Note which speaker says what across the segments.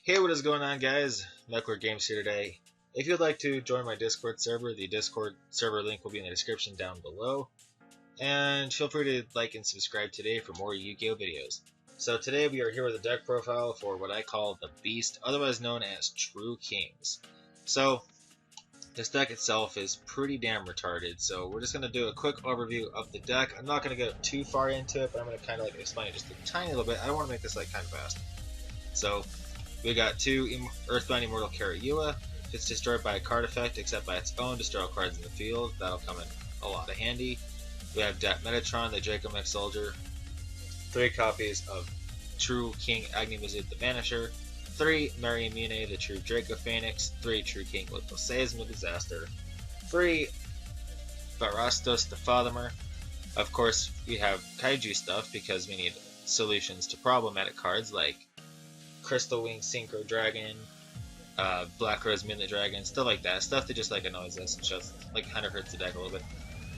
Speaker 1: Hey, what is going on, guys? MechlordGames here today. If you'd like to join my Discord server, the Discord server link will be in the description down below. And feel free to like and subscribe today for more Yu-Gi-Oh videos. So today we are here with a deck profile for what I call the Beast, otherwise known as True Kings. So this deck itself is pretty damn retarded, so we're just going to do a quick overview of the deck. I'm not going to go too far into it, but I'm going to kind of explain it just a tiny little bit. I don't want to make this kind of fast. So we got two Earthbound Immortal Karyua. If it's destroyed by a card effect except by its own, destroy all cards in the field. That'll come in a lot of handy. We have Dat Metatron, the Draco Mech Soldier. 3 copies of True King Agni-Mizud, the Vanisher. 3 Mariamune, the True Draco Phoenix. 3 True King Lithoseism, the Disaster. 3 Barastos, the Fathomer. Of course, we have Kaiju stuff because we need solutions to problematic cards like Crystal Wing Synchro Dragon, Black Rose Midnight Dragon, stuff like that. Stuff that just annoys us and just kind of hurts the deck a little bit.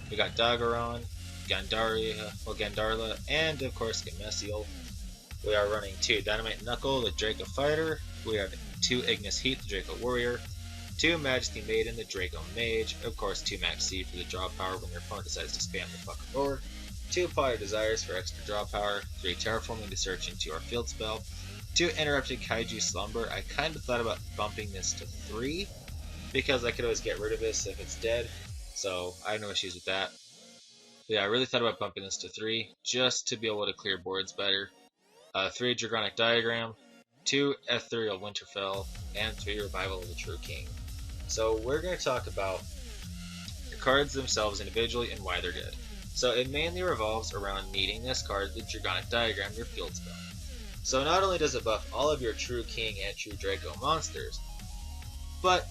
Speaker 1: We got Dagaron, Gandarla, and of course Gameciel. We are running 2 Dynamite Knuckle, the Draco Fighter. We have 2 Ignis Heat, the Draco Warrior. 2 Majesty Maiden, the Draco Mage. Of course, 2 Max C for the draw power when your opponent decides to spam the fucking board. 2 Fire Desires for extra draw power. 3 Terraforming to search into our field spell. 2 Interrupted Kaiju Slumber. I kind of thought about bumping this to 3 because I could always get rid of this if it's dead, so I have no issues with that. But yeah, I really thought about bumping this to 3 just to be able to clear boards better. 3 Dragonic Diagram, 2 Ethereal Winterfell, and 3 Revival of the True King. So we're going to talk about the cards themselves individually and why they're good. So it mainly revolves around needing this card, the Dragonic Diagram, your field spell. So not only does it buff all of your True King and True Draco monsters, but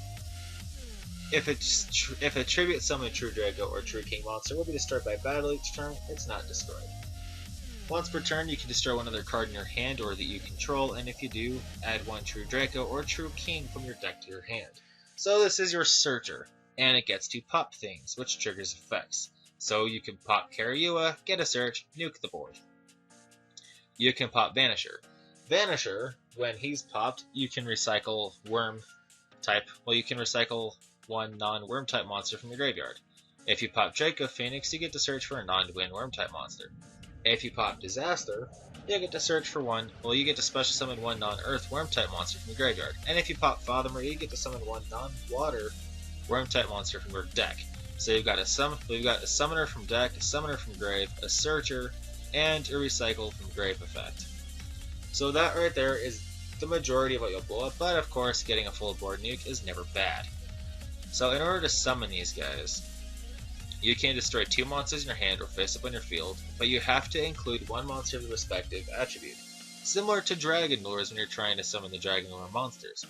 Speaker 1: if a tribute summon True Draco or True King monster will be destroyed by battle each turn, it's not destroyed. Once per turn, you can destroy one other card in your hand or that you control, and if you do, add 1 True Draco or True King from your deck to your hand. So this is your Searcher, and it gets to pop things, which triggers effects. So you can pop Karyua, get a search, nuke the board. You can pop Vanisher. Vanisher, when he's popped, you can recycle worm type. Well, you can recycle 1 non-worm type monster from your graveyard. If you pop Draco Phoenix, you get to search for a non-twin worm type monster. If you pop Disaster, you get to search for you get to special summon 1 non-earth worm type monster from your graveyard. And if you pop Fathomer, you get to summon 1 non-water worm type monster from your deck. So we've got a summoner from deck, a summoner from grave, a searcher, and a recycle from grave effect. So that right there is the majority of what you'll blow up, but of course getting a full board nuke is never bad. So in order to summon these guys, you can destroy 2 monsters in your hand or face up on your field, but you have to include 1 monster of the respective attribute, similar to Dragon Lures when you're trying to summon the Dragon Lure monsters.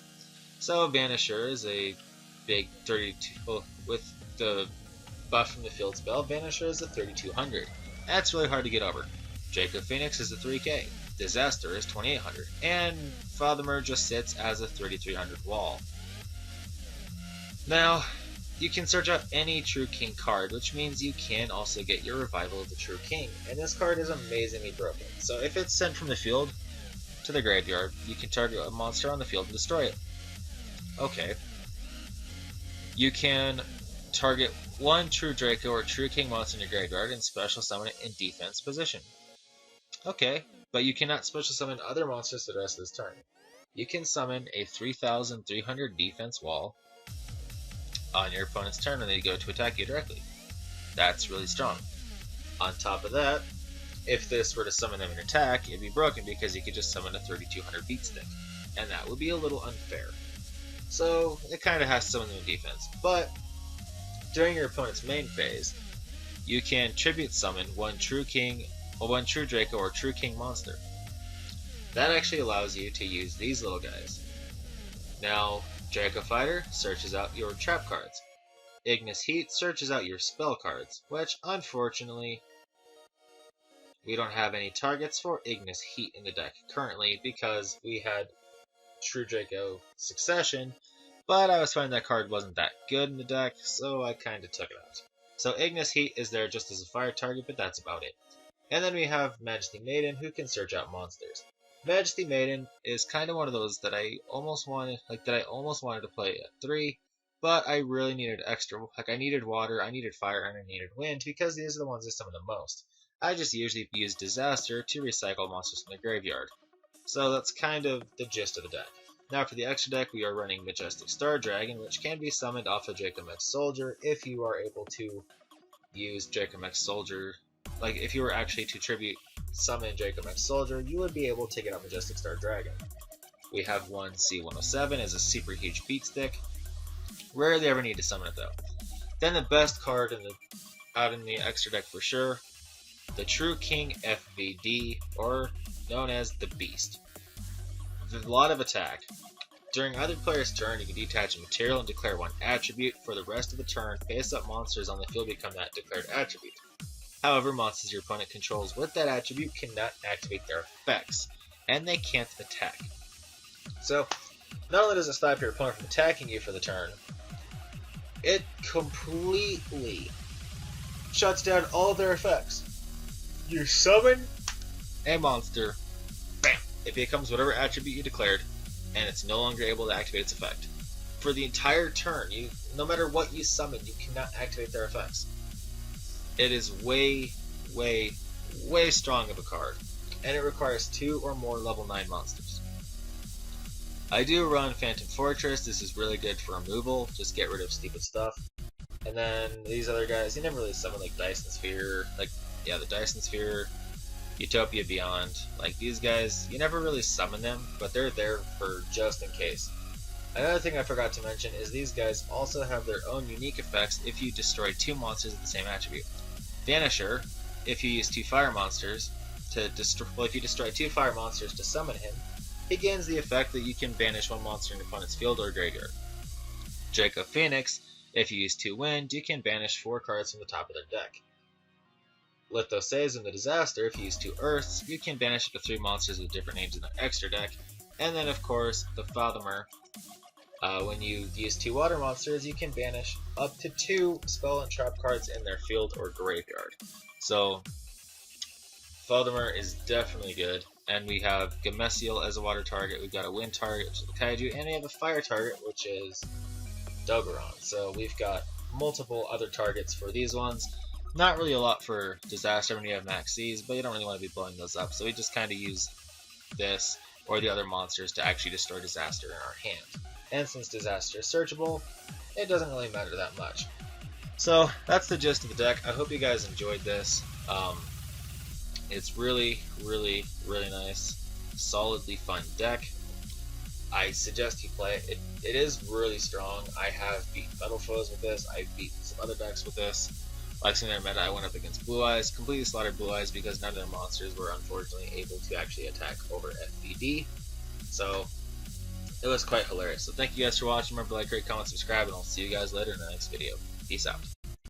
Speaker 1: So Vanisher is a big 32, with the buff from the field spell, Vanisher is a 3200. That's really hard to get over. Draco Phoenix is a 3k, Disaster is 2800, and Fathomer just sits as a 3300 wall. Now, you can search out any True King card, which means you can also get your Revival of the True King, and this card is amazingly broken. So if it's sent from the field to the graveyard, you can target a monster on the field and destroy it. Okay. You can target 1 True Draco or True King monster in your graveyard and special summon it in defense position. Okay, but you cannot special summon other monsters for the rest of this turn. You can summon a 3300 defense wall on your opponent's turn when they go to attack you directly. That's really strong. On top of that, if this were to summon them in attack, it'd be broken because you could just summon a 3200 beat stick, and that would be a little unfair. So it kind of has to summon them in defense, but during your opponent's main phase, you can tribute summon 1 True King, or 1 True Draco or True King monster. That actually allows you to use these little guys. Now, Draco Fighter searches out your trap cards. Ignis Heat searches out your spell cards, which unfortunately we don't have any targets for Ignis Heat in the deck currently because we had True Draco Succession, but I was finding that card wasn't that good in the deck, so I kind of took it out. So Ignis Heat is there just as a fire target, but that's about it. And then we have Majesty Maiden, who can search out monsters. Majesty Maiden is kind of one of those that I almost wanted, to play at 3, but I really needed extra, I needed water, I needed fire, and I needed wind because these are the ones I summon the most. I just usually use Disaster to recycle monsters from the graveyard. So that's kind of the gist of the deck. Now for the extra deck, we are running Majestic Star Dragon, which can be summoned off of Wecome Soldier if you are able to use Wecome Soldier. Like, if you were actually to tribute summon Wecome Soldier, you would be able to get out Majestic Star Dragon. We have one C107 as a super huge beat stick. Rarely ever need to summon it though. Then the best card out in the extra deck for sure, the True King FVD, or known as the Beast. With a lot of attack. During either player's turn, you can detach a material and declare one attribute. For the rest of the turn, face-up monsters on the field become that declared attribute. However, monsters your opponent controls with that attribute cannot activate their effects, and they can't attack. So, not only does it stop your opponent from attacking you for the turn, it completely shuts down all of their effects. You summon a monster, bam! It becomes whatever attribute you declared, and it's no longer able to activate its effect. For the entire turn, no matter what you summon, you cannot activate their effects. It is way, way, way strong of a card, and it requires 2 or more level 9 monsters. I do run Phantom Fortress. This is really good for removal, just get rid of stupid stuff. And then these other guys, you never really summon like Dyson Sphere, the Dyson Sphere, Utopia Beyond. Like these guys, you never really summon them, but they're there for just in case. Another thing I forgot to mention is these guys also have their own unique effects if you destroy 2 monsters of the same attribute. Vanisher, if you use 2 fire monsters to destroy, if you destroy 2 fire monsters to summon him, he gains the effect that you can banish 1 monster in your opponent's field or graveyard. Draco Phoenix, if you use 2 wind, you can banish 4 cards from the top of their deck. Lithoseism the Disaster, if you use 2 earths, you can banish up to 3 monsters with different names in the extra deck. And then of course, the Fathomer, when you use 2 water monsters, you can banish up to 2 spell and trap cards in their field or graveyard. So, Fathomer is definitely good. And we have Gameciel as a water target, we've got a wind target, which is the Kaiju, and we have a fire target, which is Dogoron. So we've got multiple other targets for these ones. Not really a lot for Disaster when you have Max Cs, but you don't really want to be blowing those up. So we just kind of use this or the other monsters to actually destroy Disaster in our hand. And since Disaster is searchable, it doesn't really matter that much. So that's the gist of the deck. I hope you guys enjoyed this. It's really, really, really nice, solidly fun deck. I suggest you play it. It is really strong. I have beaten Metal Foes with this. I've beaten some other decks with this. Like in their meta, I went up against Blue Eyes, completely slaughtered Blue Eyes because none of their monsters were unfortunately able to actually attack over FBD. So it was quite hilarious. So thank you guys for watching. Remember to like, rate, comment, subscribe, and I'll see you guys later in the next video. Peace out.